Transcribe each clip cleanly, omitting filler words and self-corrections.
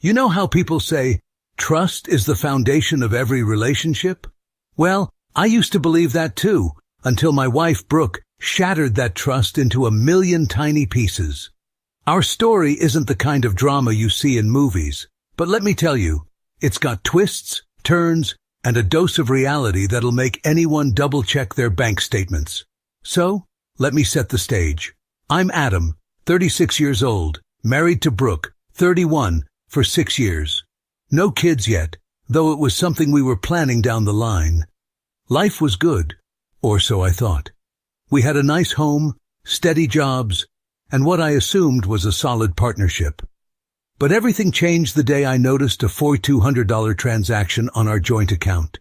You know how people say, trust is the foundation of every relationship? Well, I used to believe that too, until my wife Brooke shattered that trust into a million tiny pieces. Our story isn't the kind of drama you see in movies, but let me tell you, it's got twists, turns, and a dose of reality that'll make anyone double-check their bank statements. So, let me set the stage. I'm Adam, 36 years old, married to Brooke, 31, for 6 years. No kids yet, though it was something we were planning down the line. Life was good, or so I thought. We had a nice home, steady jobs, and what I assumed was a solid partnership. But everything changed the day I noticed a $4,200 transaction on our joint account.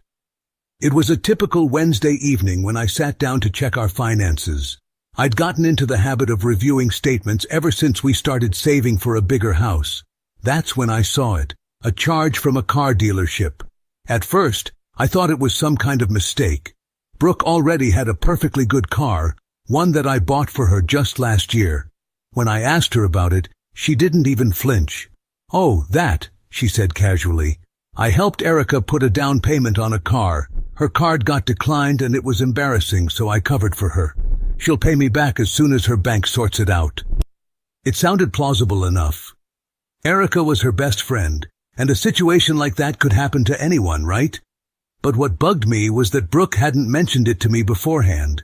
It was a typical Wednesday evening when I sat down to check our finances. I'd gotten into the habit of reviewing statements ever since we started saving for a bigger house. That's when I saw it, a charge from a car dealership. At first, I thought it was some kind of mistake. Brooke already had a perfectly good car, one that I bought for her just last year. When I asked her about it, she didn't even flinch. "Oh, that," she said casually. "I helped Erica put a down payment on a car. Her card got declined and it was embarrassing, so I covered for her. She'll pay me back as soon as her bank sorts it out." It sounded plausible enough. Erica was her best friend, and a situation like that could happen to anyone, right? But what bugged me was that Brooke hadn't mentioned it to me beforehand.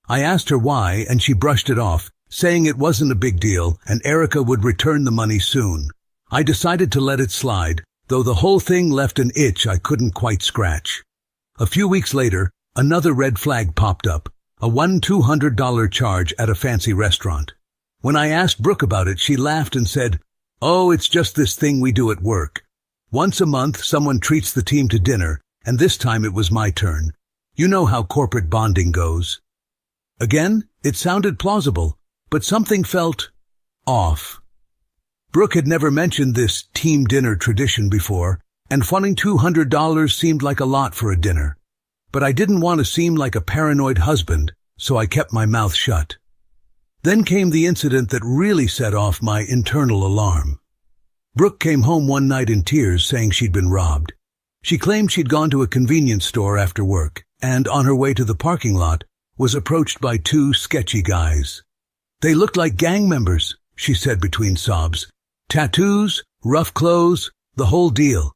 I asked her why, and she brushed it off, saying it wasn't a big deal and Erica would return the money soon. I decided to let it slide, though the whole thing left an itch I couldn't quite scratch. A few weeks later, another red flag popped up, a $1,200 charge at a fancy restaurant. When I asked Brooke about it, she laughed and said, "Oh, it's just this thing we do at work. Once a month, someone treats the team to dinner, and this time it was my turn. You know how corporate bonding goes." Again, it sounded plausible, but something felt off. Brooke had never mentioned this team dinner tradition before, and funding $200 seemed like a lot for a dinner. But I didn't want to seem like a paranoid husband, so I kept my mouth shut. Then came the incident that really set off my internal alarm. Brooke came home one night in tears saying she'd been robbed. She claimed she'd gone to a convenience store after work, and on her way to the parking lot, was approached by two sketchy guys. "They looked like gang members," she said between sobs. "Tattoos, rough clothes, the whole deal."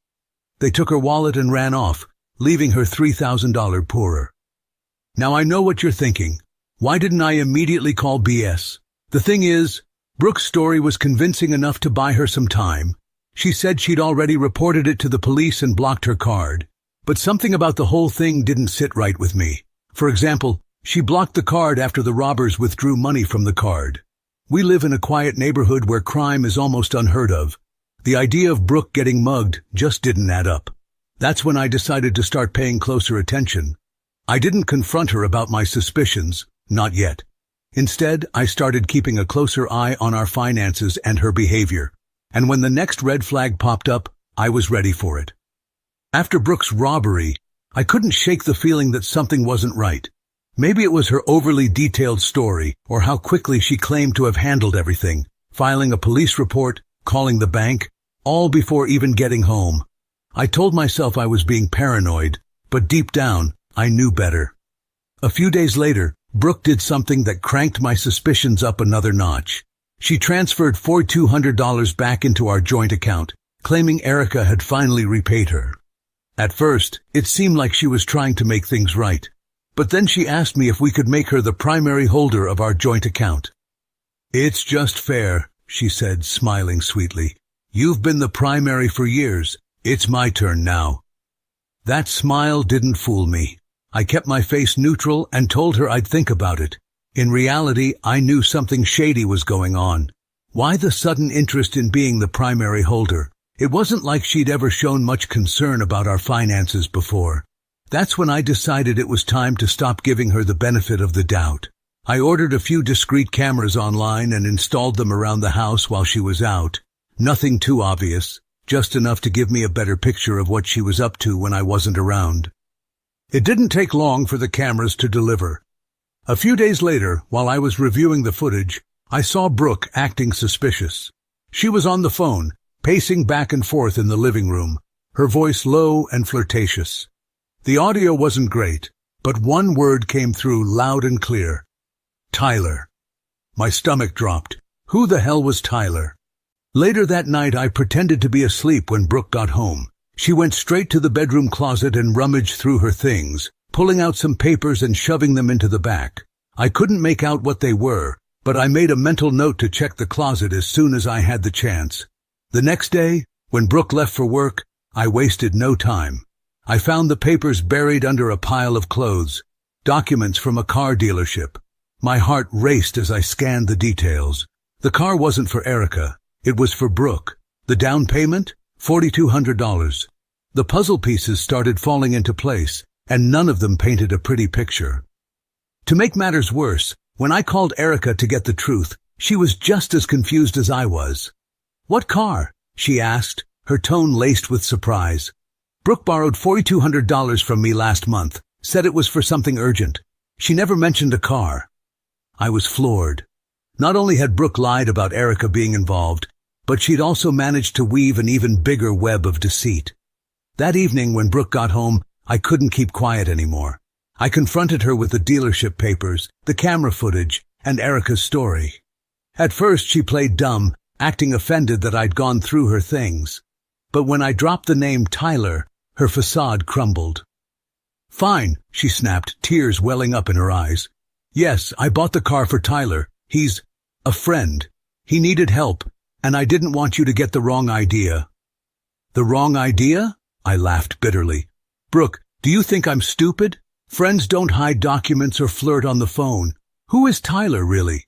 They took her wallet and ran off, leaving her $3,000 poorer. Now I know what you're thinking. Why didn't I immediately call BS? The thing is, Brooke's story was convincing enough to buy her some time. She said she'd already reported it to the police and blocked her card. But something about the whole thing didn't sit right with me. For example, she blocked the card after the robbers withdrew money from the card. We live in a quiet neighborhood where crime is almost unheard of. The idea of Brooke getting mugged just didn't add up. That's when I decided to start paying closer attention. I didn't confront her about my suspicions, not yet. Instead, I started keeping a closer eye on our finances and her behavior. And when the next red flag popped up, I was ready for it. After Brooke's robbery, I couldn't shake the feeling that something wasn't right. Maybe it was her overly detailed story, or how quickly she claimed to have handled everything, filing a police report, calling the bank, all before even getting home. I told myself I was being paranoid, but deep down, I knew better. A few days later, Brooke did something that cranked my suspicions up another notch. She transferred $4,200 back into our joint account, claiming Erica had finally repaid her. At first, it seemed like she was trying to make things right. But then she asked me if we could make her the primary holder of our joint account. "It's just fair," she said, smiling sweetly. "You've been the primary for years. It's my turn now." That smile didn't fool me. I kept my face neutral and told her I'd think about it. In reality, I knew something shady was going on. Why the sudden interest in being the primary holder? It wasn't like she'd ever shown much concern about our finances before. That's when I decided it was time to stop giving her the benefit of the doubt. I ordered a few discreet cameras online and installed them around the house while she was out. Nothing too obvious, just enough to give me a better picture of what she was up to when I wasn't around. It didn't take long for the cameras to deliver. A few days later, while I was reviewing the footage, I saw Brooke acting suspicious. She was on the phone, pacing back and forth in the living room, her voice low and flirtatious. The audio wasn't great, but one word came through loud and clear. Tyler. My stomach dropped. Who the hell was Tyler? Later that night, I pretended to be asleep when Brooke got home. She went straight to the bedroom closet and rummaged through her things, pulling out some papers and shoving them into the back. I couldn't make out what they were, but I made a mental note to check the closet as soon as I had the chance. The next day, when Brooke left for work, I wasted no time. I found the papers buried under a pile of clothes, documents from a car dealership. My heart raced as I scanned the details. The car wasn't for Erica. It was for Brooke. The down payment? $4,200. The puzzle pieces started falling into place, and none of them painted a pretty picture. To make matters worse, when I called Erica to get the truth, she was just as confused as I was. What car? She asked, her tone laced with surprise. Brooke borrowed $4,200 from me last month, said it was for something urgent. She never mentioned a car. I was floored. Not only had Brooke lied about Erica being involved, but she'd also managed to weave an even bigger web of deceit. That evening when Brooke got home, I couldn't keep quiet anymore. I confronted her with the dealership papers, the camera footage, and Erica's story. At first she played dumb, acting offended that I'd gone through her things. But when I dropped the name Tyler, her facade crumbled. Fine, she snapped, tears welling up in her eyes. Yes, I bought the car for Tyler. He's a friend. He needed help, and I didn't want you to get the wrong idea. The wrong idea? I laughed bitterly. Brooke, do you think I'm stupid? Friends don't hide documents or flirt on the phone. Who is Tyler, really?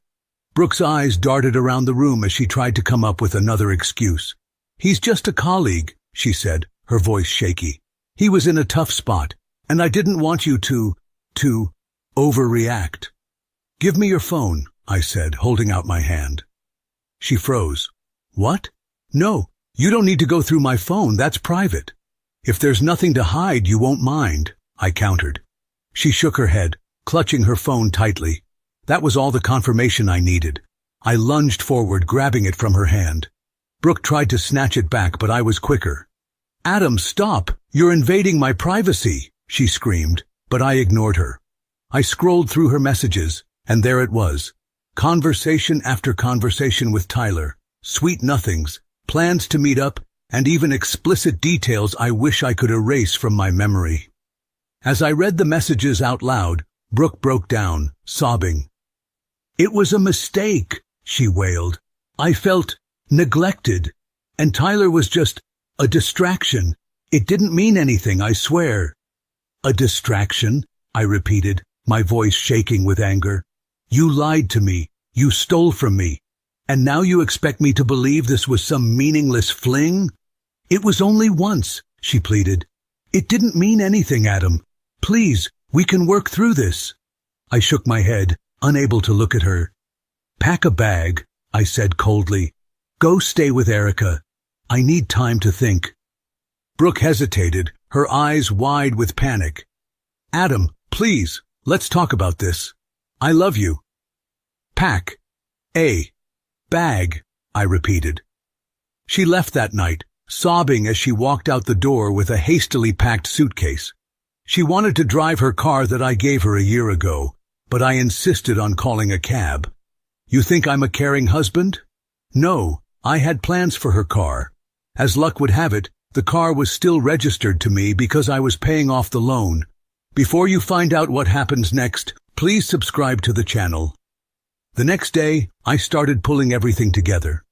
Brooke's eyes darted around the room as she tried to come up with another excuse. He's just a colleague, she said, her voice shaky. He was in a tough spot, and I didn't want you to overreact. Give me your phone, I said, holding out my hand. She froze. What? No, you don't need to go through my phone, that's private. If there's nothing to hide, you won't mind, I countered. She shook her head, clutching her phone tightly. That was all the confirmation I needed. I lunged forward, grabbing it from her hand. Brooke tried to snatch it back, but I was quicker. Adam, stop! You're invading my privacy, she screamed, but I ignored her. I scrolled through her messages, and there it was. Conversation after conversation with Tyler, sweet nothings, plans to meet up, and even explicit details I wish I could erase from my memory. As I read the messages out loud, Brooke broke down, sobbing. It was a mistake, she wailed. I felt neglected, and Tyler was just a distraction. It didn't mean anything, I swear. A distraction, I repeated, my voice shaking with anger. You lied to me, you stole from me, and now you expect me to believe this was some meaningless fling? It was only once, she pleaded. It didn't mean anything, Adam. Please, we can work through this. I shook my head, unable to look at her. Pack a bag, I said coldly. Go stay with Erica. I need time to think. Brooke hesitated, her eyes wide with panic. Adam, please, let's talk about this. I love you. Pack a bag, I repeated. She left that night, sobbing as she walked out the door with a hastily packed suitcase. She wanted to drive her car that I gave her a year ago, but I insisted on calling a cab. You think I'm a caring husband? No, I had plans for her car. As luck would have it, the car was still registered to me because I was paying off the loan. Before you find out what happens next, please subscribe to the channel. The next day, I started pulling everything together.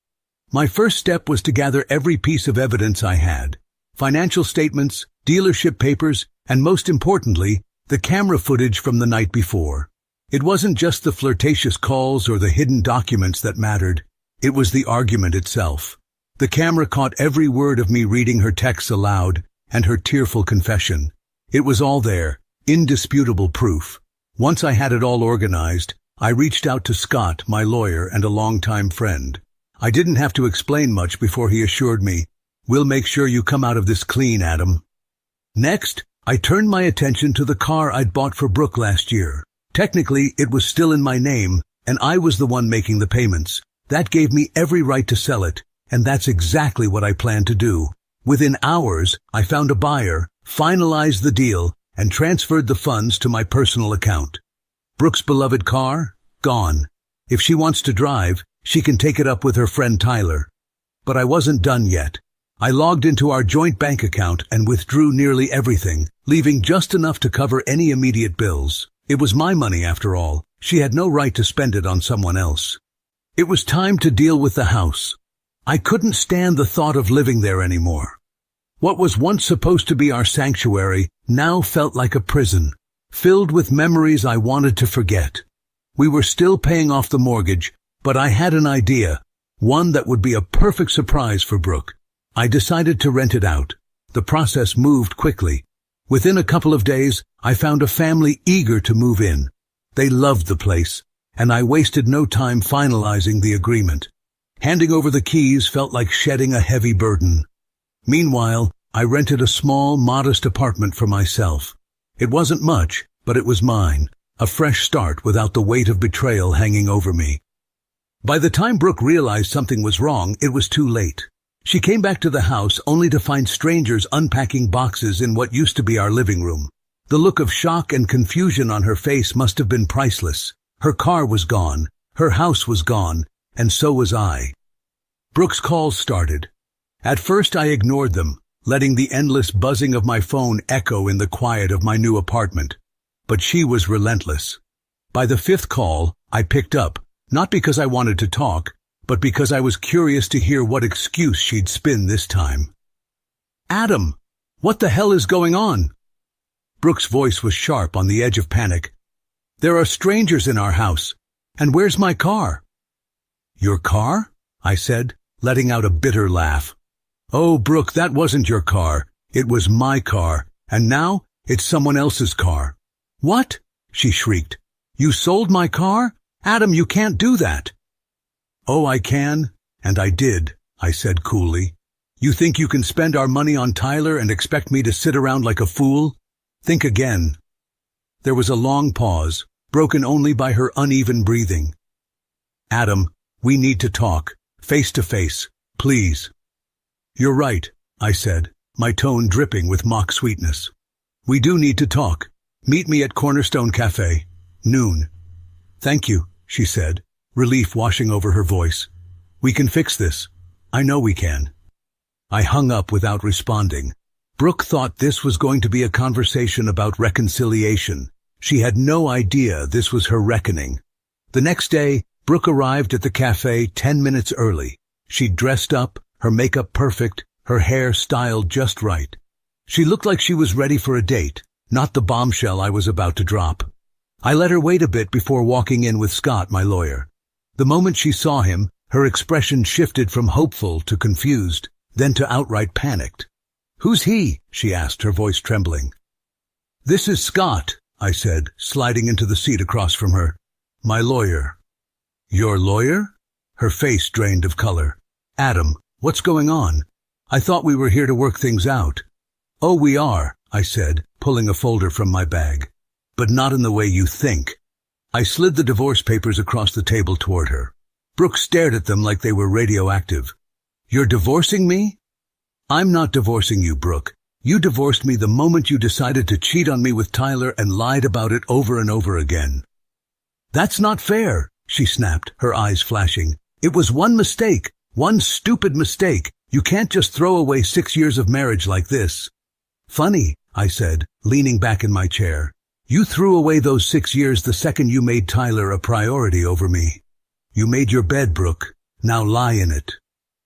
My first step was to gather every piece of evidence I had. Financial statements, dealership papers, and most importantly, the camera footage from the night before. It wasn't just the flirtatious calls or the hidden documents that mattered. It was the argument itself. The camera caught every word of me reading her texts aloud and her tearful confession. It was all there, indisputable proof. Once I had it all organized, I reached out to Scott, my lawyer and a longtime friend. I didn't have to explain much before he assured me, "We'll make sure you come out of this clean, Adam." Next, I turned my attention to the car I'd bought for Brooke last year. Technically, it was still in my name, and I was the one making the payments. That gave me every right to sell it, and that's exactly what I plan to do. Within hours, I found a buyer, finalized the deal, and transferred the funds to my personal account. Brooke's beloved car? Gone. If she wants to drive, she can take it up with her friend Tyler. But I wasn't done yet. I logged into our joint bank account and withdrew nearly everything, leaving just enough to cover any immediate bills. It was my money after all. She had no right to spend it on someone else. It was time to deal with the house. I couldn't stand the thought of living there anymore. What was once supposed to be our sanctuary now felt like a prison, filled with memories I wanted to forget. We were still paying off the mortgage, but I had an idea, one that would be a perfect surprise for Brooke. I decided to rent it out. The process moved quickly. Within a couple of days, I found a family eager to move in. They loved the place, and I wasted no time finalizing the agreement. Handing over the keys felt like shedding a heavy burden. Meanwhile, I rented a small, modest apartment for myself. It wasn't much, but it was mine, a fresh start without the weight of betrayal hanging over me. By the time Brooke realized something was wrong, it was too late. She came back to the house only to find strangers unpacking boxes in what used to be our living room. The look of shock and confusion on her face must have been priceless. Her car was gone, her house was gone, and so was I. Brooke's calls started. At first I ignored them, letting the endless buzzing of my phone echo in the quiet of my new apartment. But she was relentless. By the fifth call, I picked up, not because I wanted to talk, but because I was curious to hear what excuse she'd spin this time. "Adam, what the hell is going on?" Brooke's voice was sharp on the edge of panic. "There are strangers in our house, and where's my car?" "Your car?" I said, letting out a bitter laugh. "Oh, Brooke, that wasn't your car. It was my car, and now it's someone else's car." "What?" she shrieked. "You sold my car? Adam, you can't do that." "Oh, I can, and I did," I said coolly. "You think you can spend our money on Tyler and expect me to sit around like a fool? Think again." There was a long pause, broken only by her uneven breathing. "Adam, we need to talk, face to face, please." "You're right," I said, my tone dripping with mock sweetness. "We do need to talk. Meet me at Cornerstone Cafe, noon." "Thank you," she said, relief washing over her voice. "We can fix this. I know we can." I hung up without responding. Brooke thought this was going to be a conversation about reconciliation. She had no idea this was her reckoning. The next day, Brooke arrived at the cafe 10 minutes early. She'd dressed up, her makeup perfect, her hair styled just right. She looked like she was ready for a date, not the bombshell I was about to drop. I let her wait a bit before walking in with Scott, my lawyer. The moment she saw him, her expression shifted from hopeful to confused, then to outright panicked. "Who's he?" she asked, her voice trembling. "This is Scott," I said, sliding into the seat across from her. "My lawyer." "Your lawyer?" Her face drained of color. "Adam, what's going on? I thought we were here to work things out." "Oh, we are," I said, pulling a folder from my bag. "But not in the way you think." I slid the divorce papers across the table toward her. Brooke stared at them like they were radioactive. "You're divorcing me?" "I'm not divorcing you, Brooke. You divorced me the moment you decided to cheat on me with Tyler and lied about it over and over again." "That's not fair," she snapped, her eyes flashing. "It was one mistake, one stupid mistake. You can't just throw away 6 years of marriage like this." "Funny," I said, leaning back in my chair. "You threw away those 6 years the second you made Tyler a priority over me. You made your bed, Brooke. Now lie in it."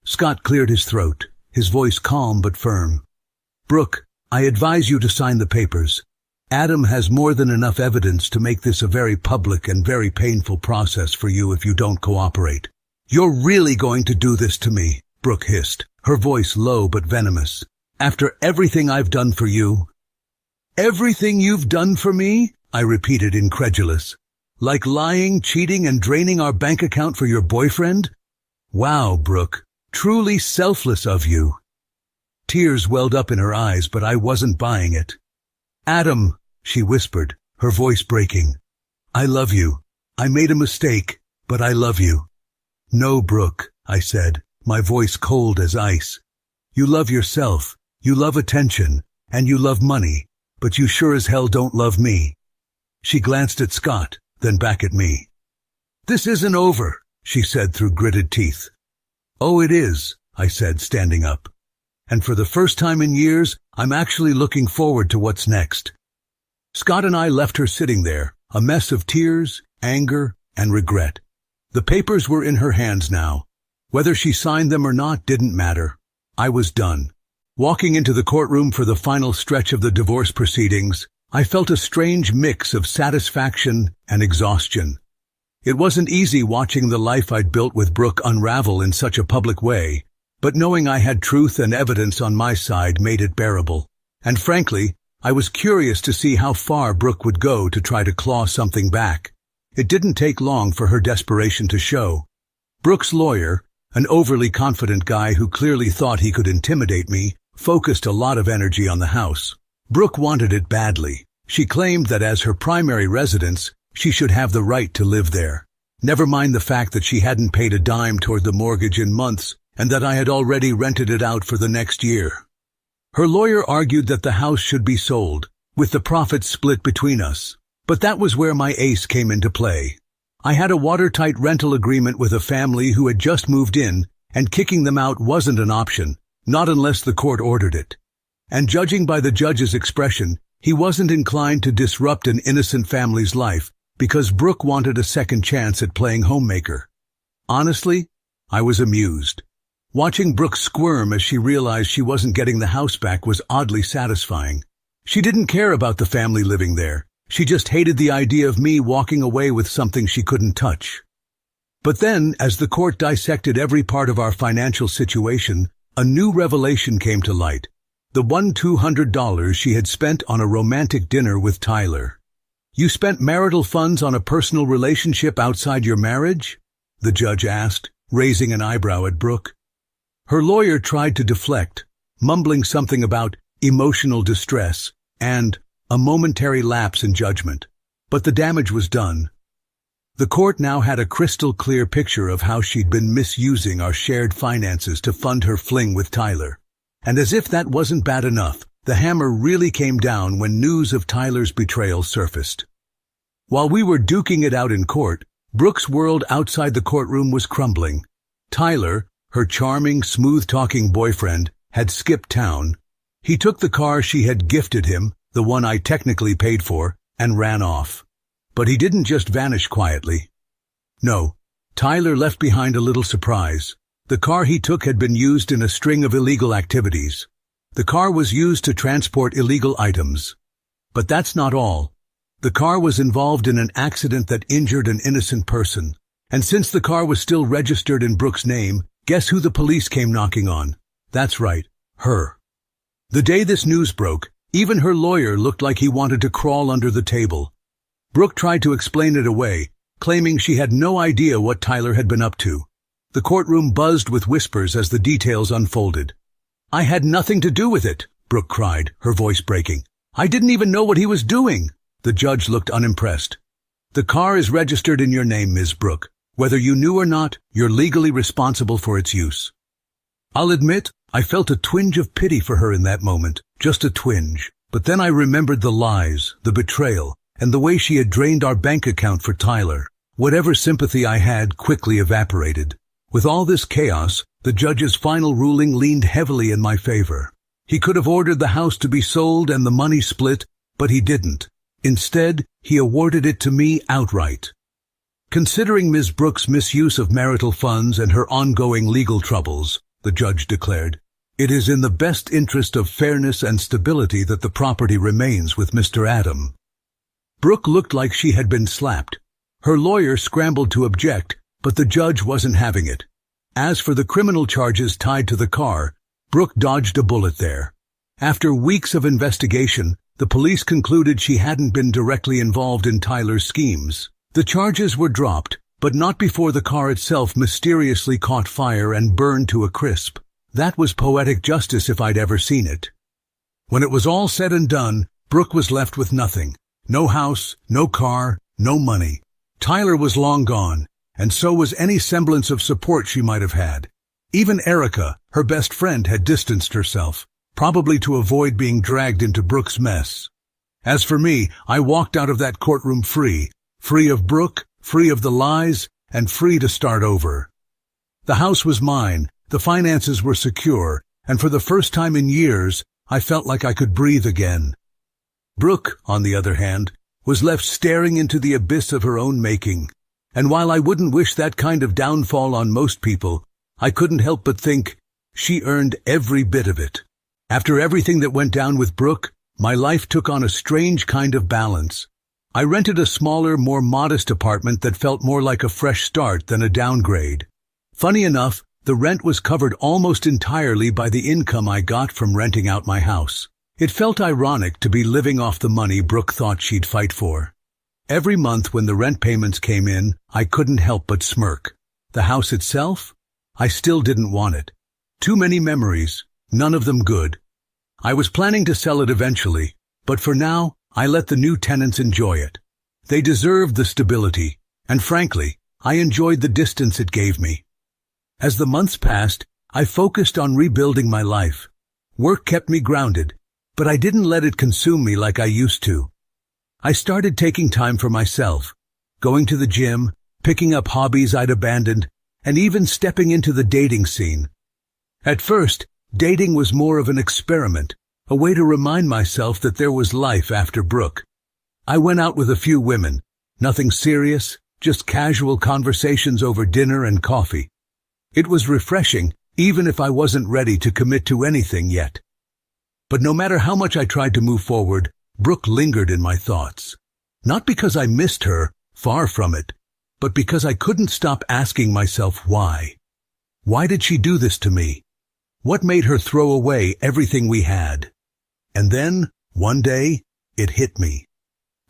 Scott cleared his throat, his voice calm but firm. "Brooke, I advise you to sign the papers. Adam has more than enough evidence to make this a very public and very painful process for you if you don't cooperate." "You're really going to do this to me?" Brooke hissed, her voice low but venomous. "After everything I've done for you?" "Everything you've done for me?" I repeated, incredulous. "Like lying, cheating, and draining our bank account for your boyfriend? Wow, Brooke, truly selfless of you." Tears welled up in her eyes, but I wasn't buying it. "Adam," she whispered, her voice breaking. "I love you. I made a mistake, but I love you." "No, Brooke," I said, my voice cold as ice. You love yourself, you love attention, and you love money, but you sure as hell don't love me. She glanced at Scott, then back at me. This isn't over, she said through gritted teeth. Oh, it is, I said, standing up. And for the first time in years, I'm actually looking forward to what's next. Scott and I left her sitting there, a mess of tears, anger, and regret. The papers were in her hands now. Whether she signed them or not didn't matter. I was done. Walking into the courtroom for the final stretch of the divorce proceedings, I felt a strange mix of satisfaction and exhaustion. It wasn't easy watching the life I'd built with Brooke unravel in such a public way, but knowing I had truth and evidence on my side made it bearable. And frankly, I was curious to see how far Brooke would go to try to claw something back. It didn't take long for her desperation to show. Brooke's lawyer, an overly confident guy who clearly thought he could intimidate me, focused a lot of energy on the house. Brooke wanted it badly. She claimed that as her primary residence, she should have the right to live there. Never mind the fact that she hadn't paid a dime toward the mortgage in months, and that I had already rented it out for the next year. Her lawyer argued that the house should be sold, with the profits split between us. But that was where my ace came into play. I had a watertight rental agreement with a family who had just moved in, and kicking them out wasn't an option, not unless the court ordered it. And judging by the judge's expression, he wasn't inclined to disrupt an innocent family's life because Brooke wanted a second chance at playing homemaker. Honestly, I was amused. Watching Brooke squirm as she realized she wasn't getting the house back was oddly satisfying. She didn't care about the family living there. She just hated the idea of me walking away with something she couldn't touch. But then, as the court dissected every part of our financial situation, a new revelation came to light. The $200 she had spent on a romantic dinner with Tyler. You spent marital funds on a personal relationship outside your marriage? The judge asked, raising an eyebrow at Brooke. Her lawyer tried to deflect, mumbling something about emotional distress and a momentary lapse in judgment. But the damage was done. The court now had a crystal-clear picture of how she'd been misusing our shared finances to fund her fling with Tyler. And as if that wasn't bad enough, the hammer really came down when news of Tyler's betrayal surfaced. While we were duking it out in court, Brooke's world outside the courtroom was crumbling. Tyler, her charming, smooth-talking boyfriend, had skipped town. He took the car she had gifted him, the one I technically paid for, and ran off. But he didn't just vanish quietly. No, Tyler left behind a little surprise. The car he took had been used in a string of illegal activities. The car was used to transport illegal items. But that's not all. The car was involved in an accident that injured an innocent person. And since the car was still registered in Brooke's name, guess who the police came knocking on? That's right, her. The day this news broke, even her lawyer looked like he wanted to crawl under the table. Brooke tried to explain it away, claiming she had no idea what Tyler had been up to. The courtroom buzzed with whispers as the details unfolded. I had nothing to do with it, Brooke cried, her voice breaking. I didn't even know what he was doing. The judge looked unimpressed. The car is registered in your name, Ms. Brooke. Whether you knew or not, you're legally responsible for its use. I'll admit, I felt a twinge of pity for her in that moment, just a twinge. But then I remembered the lies, the betrayal, and the way she had drained our bank account for Tyler. Whatever sympathy I had quickly evaporated. With all this chaos, the judge's final ruling leaned heavily in my favor. He could have ordered the house to be sold and the money split, but he didn't. Instead, he awarded it to me outright. Considering Ms. Brooke's misuse of marital funds and her ongoing legal troubles, the judge declared, it is in the best interest of fairness and stability that the property remains with Mr. Adam. Brooke looked like she had been slapped. Her lawyer scrambled to object, but the judge wasn't having it. As for the criminal charges tied to the car, Brooke dodged a bullet there. After weeks of investigation, the police concluded she hadn't been directly involved in Tyler's schemes. The charges were dropped, but not before the car itself mysteriously caught fire and burned to a crisp. That was poetic justice if I'd ever seen it. When it was all said and done, Brooke was left with nothing. No house, no car, no money. Tyler was long gone, and so was any semblance of support she might have had. Even Erica, her best friend, had distanced herself, probably to avoid being dragged into Brooke's mess. As for me, I walked out of that courtroom free of Brooke, free of the lies, and free to start over. The house was mine, the finances were secure, and for the first time in years, I felt like I could breathe again. Brooke, on the other hand, was left staring into the abyss of her own making. And while I wouldn't wish that kind of downfall on most people, I couldn't help but think she earned every bit of it. After everything that went down with Brooke, my life took on a strange kind of balance. I rented a smaller, more modest apartment that felt more like a fresh start than a downgrade. Funny enough, the rent was covered almost entirely by the income I got from renting out my house. It felt ironic to be living off the money Brooke thought she'd fight for. Every month when the rent payments came in, I couldn't help but smirk. The house itself? I still didn't want it. Too many memories, none of them good. I was planning to sell it eventually, but for now, I let the new tenants enjoy it. They deserved the stability, and frankly, I enjoyed the distance it gave me. As the months passed, I focused on rebuilding my life. Work kept me grounded, but I didn't let it consume me like I used to. I started taking time for myself, going to the gym, picking up hobbies I'd abandoned, and even stepping into the dating scene. At first, dating was more of an experiment, a way to remind myself that there was life after Brooke. I went out with a few women, nothing serious, just casual conversations over dinner and coffee. It was refreshing, even if I wasn't ready to commit to anything yet. But no matter how much I tried to move forward, Brooke lingered in my thoughts. Not because I missed her, far from it, but because I couldn't stop asking myself why. Why did she do this to me? What made her throw away everything we had? And then, one day, it hit me.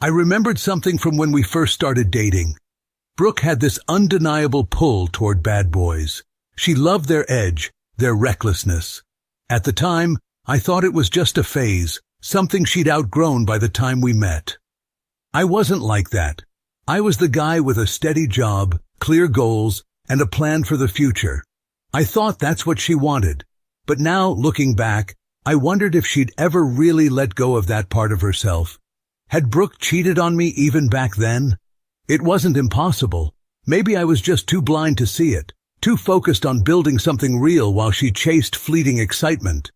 I remembered something from when we first started dating. Brooke had this undeniable pull toward bad boys. She loved their edge, their recklessness. At the time, I thought it was just a phase, something she'd outgrown by the time we met. I wasn't like that. I was the guy with a steady job, clear goals, and a plan for the future. I thought that's what she wanted. But now, looking back, I wondered if she'd ever really let go of that part of herself. Had Brooke cheated on me even back then? It wasn't impossible. Maybe I was just too blind to see it, too focused on building something real while she chased fleeting excitement.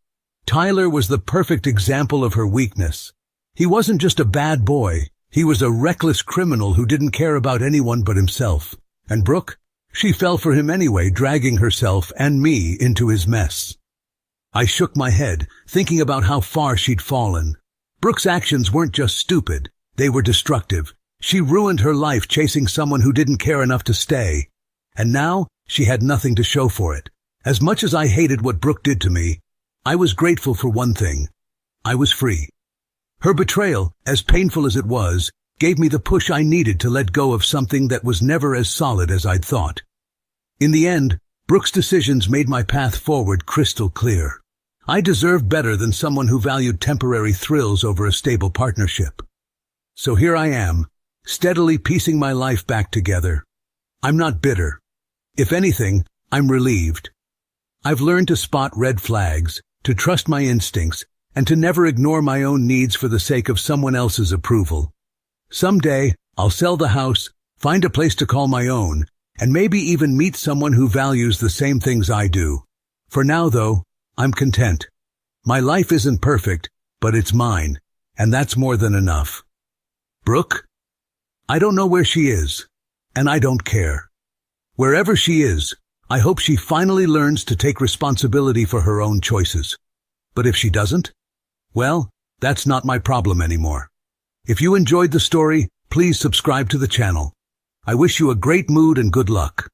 Tyler was the perfect example of her weakness. He wasn't just a bad boy. He was a reckless criminal who didn't care about anyone but himself. And Brooke? She fell for him anyway, dragging herself and me into his mess. I shook my head, thinking about how far she'd fallen. Brooke's actions weren't just stupid. They were destructive. She ruined her life chasing someone who didn't care enough to stay. And now, she had nothing to show for it. As much as I hated what Brooke did to me, I was grateful for one thing. I was free. Her betrayal, as painful as it was, gave me the push I needed to let go of something that was never as solid as I'd thought. In the end, Brooke's decisions made my path forward crystal clear. I deserved better than someone who valued temporary thrills over a stable partnership. So here I am, steadily piecing my life back together. I'm not bitter. If anything, I'm relieved. I've learned to spot red flags, to trust my instincts, and to never ignore my own needs for the sake of someone else's approval. Someday, I'll sell the house, find a place to call my own, and maybe even meet someone who values the same things I do. For now, though, I'm content. My life isn't perfect, but it's mine, and that's more than enough. Brooke? I don't know where she is, and I don't care. Wherever she is, I hope she finally learns to take responsibility for her own choices. But if she doesn't, well, that's not my problem anymore. If you enjoyed the story, please subscribe to the channel. I wish you a great mood and good luck.